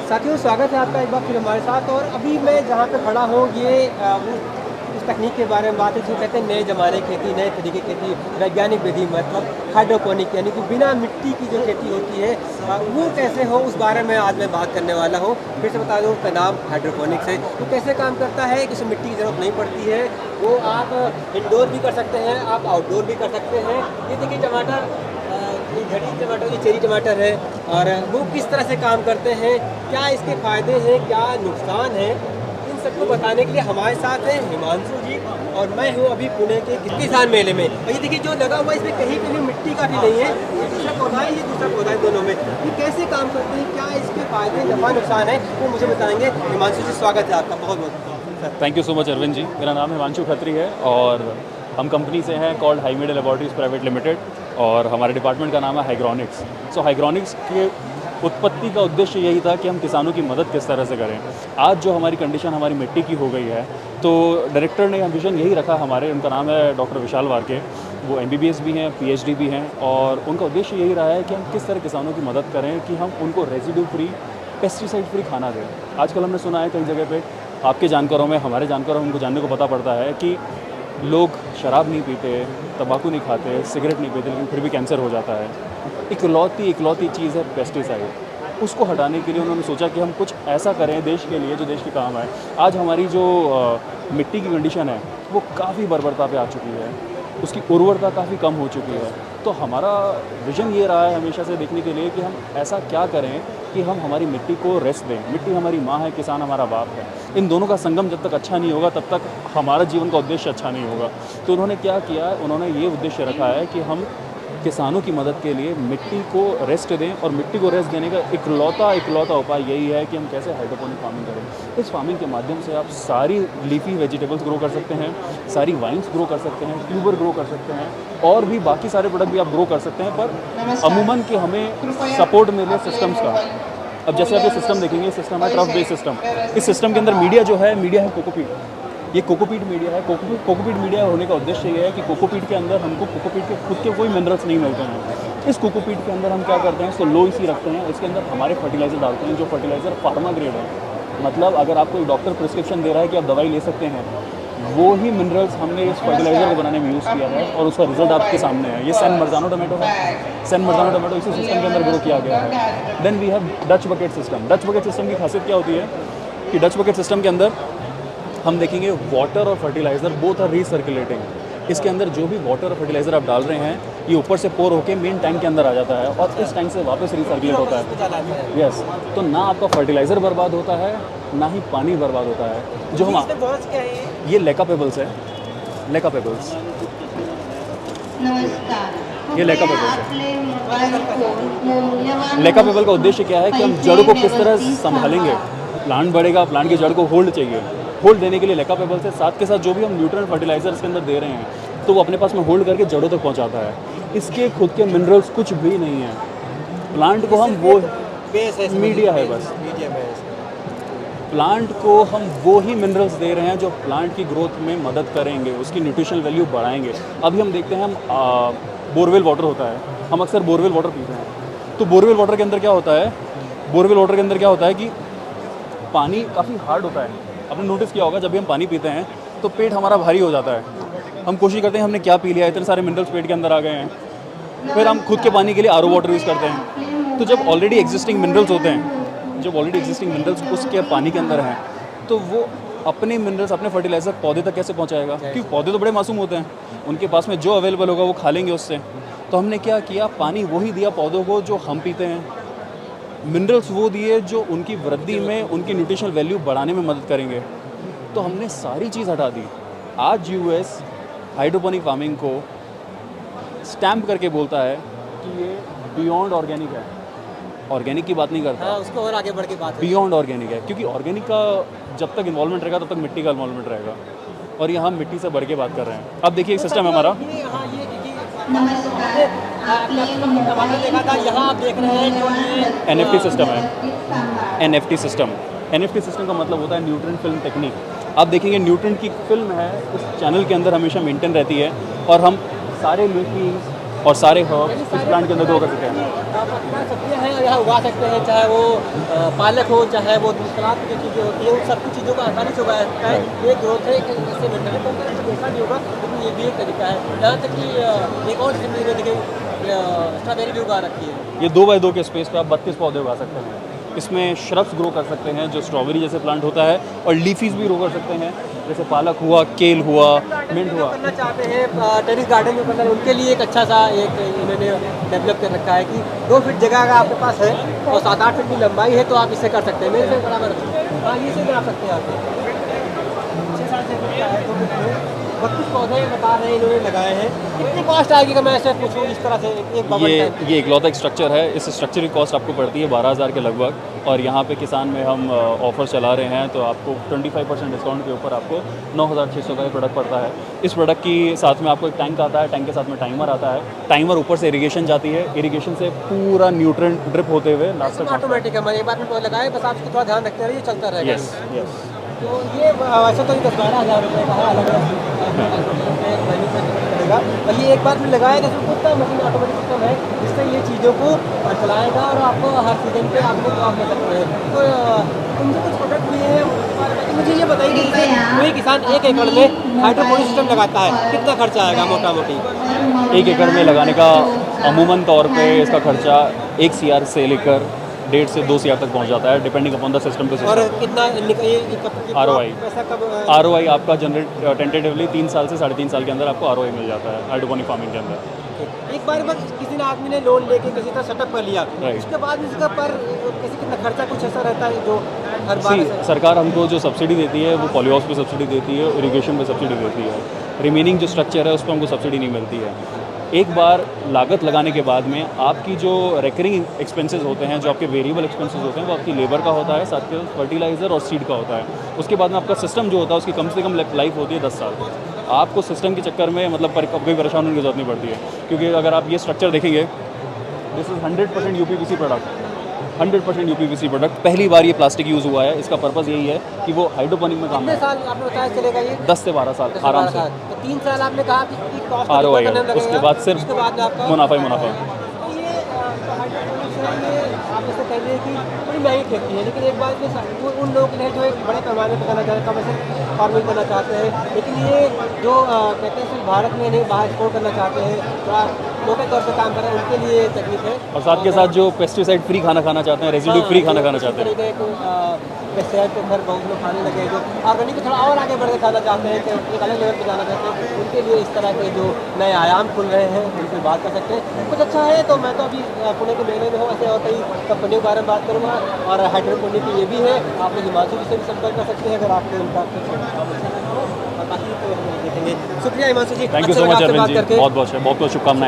साथियों स्वागत है आपका एक बार फिर हमारे साथ। और अभी मैं जहाँ पे खड़ा हूँ ये उस तकनीक के बारे में बात है जिसे कहते हैं नए ज़माने की खेती, नए तरीके की खेती, वैज्ञानिक विधि मतलब हाइड्रोपोनिक यानी कि बिना मिट्टी की जो खेती होती है वो कैसे हो उस बारे में आज मैं बात करने वाला हूँ। फिर से बता दूँ उसका नाम हाइड्रोपोनिक्स है। वो कैसे काम करता है कि उसमें मिट्टी की ज़रूरत नहीं पड़ती है, वो आप इंडोर भी कर सकते हैं, आप आउटडोर भी कर सकते हैं। ये देखिए टमाटर, ये घड़ी टमाटर, ये चेरी टमाटर है। और वो किस तरह से काम करते हैं, क्या इसके फ़ायदे हैं, क्या नुकसान हैं, इन सबको बताने के लिए हमारे साथ हैं हिमांशु जी। और मैं हूँ अभी पुणे के किसान मेले में। और ये देखिए जो लगा हुआ है इसमें कहीं पे भी मिट्टी का भी नहीं है, ये दूसरा पौधा है, ये दूसरा पौधा है, दोनों में ये कैसे काम करते हैं, क्या इसके फ़ायदे नफ़ा नुकसान है, वो मुझे बताएंगे। हिमांशु जी स्वागत है आपका बहुत बहुत। Thank you so much Arvind ji. मेरा नाम हिमांशु खत्री है और हम कंपनी से हैं कॉल्ड हाईमेड लेबोरेटरीज प्राइवेट लिमिटेड और हमारे डिपार्टमेंट का नाम है हाइग्रोनिक्स। सो हाइग्रोनिक्स के उत्पत्ति का उद्देश्य यही था कि हम किसानों की मदद किस तरह से करें। आज जो हमारी कंडीशन हमारी मिट्टी की हो गई है तो डायरेक्टर ने विजन यही रखा हमारे, उनका नाम है डॉक्टर विशाल वारके। वो MBBS भी हैं, PhD भी हैं और उनका उद्देश्य यही रहा है कि हम किस तरह किसानों की मदद करें कि हम उनको रेजिड्यू फ्री, पेस्टिसाइड फ्री खाना दें। आजकल हमने सुना है कई जगह पे, आपके जानकारों में, हमारे जानकारों में उनको जानने को पता पड़ता है कि लोग शराब नहीं पीते, तंबाकू नहीं खाते, सिगरेट नहीं पीते, लेकिन फिर भी कैंसर हो जाता है। इकलौती चीज़ है पेस्टिसाइड। उसको हटाने के लिए उन्होंने सोचा कि हम कुछ ऐसा करें देश के लिए जो देश के काम आए। आज हमारी जो मिट्टी की कंडीशन है वो काफ़ी बर्बरता पे आ चुकी है, उसकी उर्वरता काफ़ी कम हो चुकी है। तो हमारा विज़न ये रहा है हमेशा से देखने के लिए कि हम ऐसा क्या करें कि हम हमारी मिट्टी को रेस्ट दें। मिट्टी हमारी माँ है, किसान हमारा बाप है। इन दोनों का संगम जब तक अच्छा नहीं होगा तब तक हमारा जीवन का उद्देश्य अच्छा नहीं होगा। तो उन्होंने क्या किया, उन्होंने ये उद्देश्य रखा है कि हम किसानों की मदद के लिए मिट्टी को रेस्ट दें और मिट्टी को रेस्ट देने का इकलौता उपाय यही है कि हम कैसे हाइड्रोपोनिक फार्मिंग करें। इस फार्मिंग के माध्यम से आप सारी लीफी वेजिटेबल्स ग्रो कर सकते हैं, सारी वाइन्स ग्रो कर सकते हैं, ट्यूबर ग्रो कर सकते हैं और भी बाकी सारे प्रोडक्ट भी आप ग्रो कर सकते हैं। पर अमूमन कि हमें सपोर्ट मिले सिस्टम्स का। अब जैसे आप ये सिस्टम देखेंगे, सिस्टम है ट्रफ बेस्ड सिस्टम। इस सिस्टम के अंदर मीडिया है कोकोपीट। ये कोकोपीट मीडिया है। कोकोपीट मीडिया होने का उद्देश्य ये है कि कोकोपीट के अंदर हमको कोकोपीट के खुद के कोई मिनरल्स नहीं मिलते हैं। इस कोकोपीट के अंदर हम क्या करते हैं, इसको लो इसी रखते हैं, इसके अंदर हमारे फर्टिलाइज़र डालते हैं जो फर्टिलाइज़र फार्मा ग्रेड है। मतलब अगर आपको एक डॉक्टर प्रिस्क्रिप्शन दे रहा है कि आप दवाई ले सकते हैं, वो ही मिनरल्स हमने इस फर्टिलाइज़र को बनाने में यूज़ किया है और उसका रिजल्ट आपके सामने है। ये सैन मर्जानो टोमेटो है। सैन मर्जानो टोमेटो इसी सिस्टम के अंदर ग्रो किया गया है। Then we have Dutch bucket system. Dutch bucket system की खासियत क्या होती है कि डच बकेट सिस्टम के अंदर हम देखेंगे वाटर और फर्टिलाइज़र बोथ आर रीसर्कुलेटिंग। इसके अंदर जो भी वाटर और फर्टिलाइज़र आप डाल रहे हैं ये ऊपर से पोर होके मेन टैंक के अंदर आ जाता है और इस टैंक से वापस रिसर्कुलेट होता है। यस, तो ना आपका फर्टिलाइज़र बर्बाद होता है ना ही पानी बर्बाद होता है। जो हम ये लेका पेबल्स है, लेका पेबल्स, ये लेका पेबल्स है। लेका पेबल का उद्देश्य क्या है कि हम जड़ को किस तरह संभालेंगे। प्लांट बढ़ेगा, प्लांट की जड़ को होल्ड चाहिए, होल्ड देने के लिए लेका पेबल्स है। साथ के साथ जो भी हम न्यूट्रिएंट फर्टिलाइजर इसके अंदर दे रहे हैं तो वो अपने पास में होल्ड करके जड़ों तक पहुंचाता है। इसके खुद के मिनरल्स कुछ भी नहीं है। प्लांट को हम वो मीडिया है, बस प्लांट को हम वो ही मिनरल्स दे रहे हैं जो प्लांट की ग्रोथ में मदद करेंगे, उसकी न्यूट्रिशनल वैल्यू बढ़ाएंगे। अभी हम देखते हैं, हम बोरवेल वाटर होता है, हम अक्सर बोरवेल वाटर पीते हैं। तो बोरवेल वाटर के अंदर क्या होता है, बोरवेल वाटर के अंदर क्या होता है कि पानी काफ़ी हार्ड होता है। आपने नोटिस किया होगा जब भी हम पानी पीते हैं तो पेट हमारा भारी हो जाता है। हम कोशिश करते हैं हमने क्या पी लिया, इतने सारे मिनरल्स पेट के अंदर आ गए हैं। फिर हम खुद के पानी के लिए RO वाटर यूज़ करते हैं। तो जब ऑलरेडी एग्जिस्टिंग मिनरल्स होते हैं, जब ऑलरेडी एग्जिस्टिंग मिनरल्स उसके पानी के अंदर हैं तो वो अपने मिनरल्स, अपने फर्टिलाइज़र पौधे तक कैसे पहुंचाएगा? क्योंकि पौधे तो बड़े मासूम होते हैं, उनके पास में जो अवेलेबल होगा वो खा लेंगे उससे। तो हमने क्या किया, पानी वही दिया पौधों को जो हम पीते हैं, मिनरल्स वो दिए जो उनकी वृद्धि में, उनकी न्यूट्रिशनल वैल्यू बढ़ाने में मदद करेंगे। तो हमने सारी चीज़ हटा दी। आज US हाइड्रोपोनिक फार्मिंग को स्टैम्प करके बोलता है कि ये बियॉन्ड ऑर्गेनिक है। ऑर्गेनिक की बात नहीं करता, हाँ, उसको और आगे बढ़ के बात बियॉन्ड ऑर्गेनिक है। क्योंकि ऑर्गेनिक का जब तक इन्वॉल्वमेंट रहेगा तब तक मिट्टी का इन्वॉल्वमेंट रहेगा और यहाँ हम मिट्टी से बढ़ के बात कर रहे हैं। अब देखिए एक सिस्टम है हमारा, देखा था, यहाँ आप देख रहे हैं जो ये NFT सिस्टम है। NFT सिस्टम का मतलब होता है न्यूट्रिएंट फिल्म टेक्निक। आप देखेंगे न्यूट्रिएंट की फिल्म है, उस चैनल के अंदर हमेशा मेंटेन रहती है और हम सारे लीफी, और सारे हर्ब्स इस प्लांट के अंदर ग्रो कर सकते हैं। अपना सब्जियाँ हैं यहाँ उगा सकते हैं, चाहे वो पालक हो, चाहे वो सलाद की जो चीज़ें होती हैं, उन सब की चीज़ों को आसानी से उगाया सकता है। ये ग्रोथ है एक इससे मिलता है, तो मैंने देखा नहीं होगा, लेकिन ये भी एक तरीका है। यहाँ तक कि एक और चीज़ मैंने देखी, स्ट्रॉबेरी भी उगा रखी है। ये 2x2 के स्पेस पे आप 32 पौधे उगा सकते हैं। इसमें श्रब्स ग्रो कर सकते हैं जो स्ट्रॉबेरी जैसे प्लांट होता है, और लीफीज भी ग्रो कर सकते हैं जैसे पालक हुआ, केल हुआ, मिंट हुआ। करना चाहते हैं टेरिस गार्डन में करना, उनके लिए एक अच्छा सा एक इन्होंने डेवलप कर रखा है कि 2 फीट जगह अगर आपके पास है और 7-8 फीट की लंबाई है तो आप इससे कर सकते हैं। मेरे से बराबर हाँ, ये से बना सकते हैं आप 6-7 फीट का है, 2 फीट में 32 पौधे बता रहे हैं इन्होंने लगाए हैं। कितनी कॉस्ट आएगी अगर मैं ऐसे पूछूँ इस तरह से एक भवन टाइप? ये इकलौता एक स्ट्रक्चर है। इस स्ट्रक्चर की कॉस्ट आपको पड़ती है 12,000 के लगभग, और यहाँ पे किसान में हम ऑफर चला रहे हैं, तो आपको 25% डिस्काउंट के ऊपर आपको 9,600 का ये प्रोडक्ट पड़ता है। इस प्रोडक्ट की साथ में आपको एक टैंक आता है, टैंक के साथ में टाइमर आता है, टाइमर ऊपर से इरिगेशन जाती है, इरिगेशन से पूरा न्यूट्रिएंट ड्रिप होते हुए लास्ट तक। ऑटोमेटिक है, मैं एक बार में लगाए, बस आप इसको थोड़ा ध्यान रखते रहिए, चलता रहेगा। Yes yes. तो ये वैसे तो 10-12 हज़ार रुपये का है, अलग अलग पड़ेगा। और ये एक बार में लगाया तो उसका मशीन ऑटोमेटिक सिस्टम है जिससे ये चीज़ों को चलाएगा और आपको हर सीजन पे आपको क्रॉप मिल सकते हैं। तो उनसे कुछ प्रोडक्ट भी है, तो मुझे ये बताइए कि जैसे कोई किसान 1 एकड़ में हाइड्रोपोनिक सिस्टम लगाता है, कितना खर्चा आएगा मोटा मोटी? 1 एकड़ में लगाने का अमूमन तौर पे इसका खर्चा 1 CR से लेकर 1.5 से 2 CR तक पहुंच जाता है, depending upon the system to और सिस्टम। कितना ROI पैसा कब ROI आपका जनरेट टेंटेटिवली 3 साल से 3.5 साल के अंदर आपको ROI मिल जाता है हाइड्रोपोनिक फार्मिंग के अंदर। एक बार बस किसी ने आदमी ने लोन लेके किसी तरह सेटअप कर लिया, Right. उसके बाद इसका पर किसी कितना खर्चा कुछ ऐसा रहता है जो हर बार सी सरकार हमको जो सब्सिडी देती है वो पॉलीहाउस पे सब्सिडी देती है, इरिगेशन पे सब्सिडी देती है। रिमेनिंग जो स्ट्रक्चर है उस पर हमको सब्सिडी नहीं मिलती है। एक बार लागत लगाने के बाद में आपकी जो रेकरिंग एक्सपेंसेस होते हैं, जो आपके वेरिएबल एक्सपेंसेस होते हैं, वो आपकी लेबर का होता है, साथ के फर्टिलाइज़र और सीड का होता है। उसके बाद में आपका सिस्टम जो होता है उसकी कम से कम लाइफ होती है 10 साल। आपको सिस्टम के चक्कर में मतलब कभी परेशान होने की जरूरत नहीं पड़ती है, क्योंकि अगर आप ये स्ट्रक्चर देखेंगे, this is 100% UPVC product, 100% UPVC product. पहली बार ये प्लास्टिक यूज़ हुआ है। इसका पर्पज़ यही है कि वो हाइड्रोपोनिक में काम कितने है। साल आपने बताया चलेगा ये? 10 से 12 साल आराम से। तो 3 साल आपने कहा कि कॉस्ट ROI है, उसके बाद सिर्फ उसके बाद में आपका मुनाफा ही मुनाफा। तो ये हाइड्रोपोनिक्स है, ये आप जैसे कह रहे हैं कि बड़ी महंगी खेती है, लेकिन एक बात ये उन लोगों के लिए जो एक बड़े पैमाने पर करना चाहते हैं, कमर्शियल फार्मिंग करना चाहते हैं, लेकिन ये जो कहते हैं सिर्फ भारत में नहीं बाहर एक्सपोर्ट करना चाहते हैं, थोड़ा मोटे तौर पर काम कर रहे हैं, उनके लिए तकनीक है। और साथ के साथ जो पेस्टिसाइड फ्री खाना खाना चाहते हैं, रेजिड्यू फ्री खाना खाना चाहते हैं, पेस्टिसाइड तो खैर बहुत लोग खाने लगे हैं, जो ऑर्गेनिक को थोड़ा और आगे बढ़ के खाना चाहते हैं, कि एक अलग लेवल पे जाना चाहते हैं, उनके लिए इस तरह के जो नए आयाम खुल रहे हैं उनसे बात कर सकते हैं। कुछ अच्छा है तो मैं तो अभी पुणे के मेले में हूँ, ऐसे और कई कंपनियों के बारे में बात करूँगा, और हाइड्रोपोनिक की ये भी है, आप लोग हिमांशु जी से भी संपर्क कर सकते हैं अगर आपको उनका और बाकी तो हम देखेंगे। शुक्रिया हिमांशु जी, थैंक यू अच्छा सो लगा मच आपसे अरविंद बात जी, करके। बहुत बहुत शुभकामनाएं।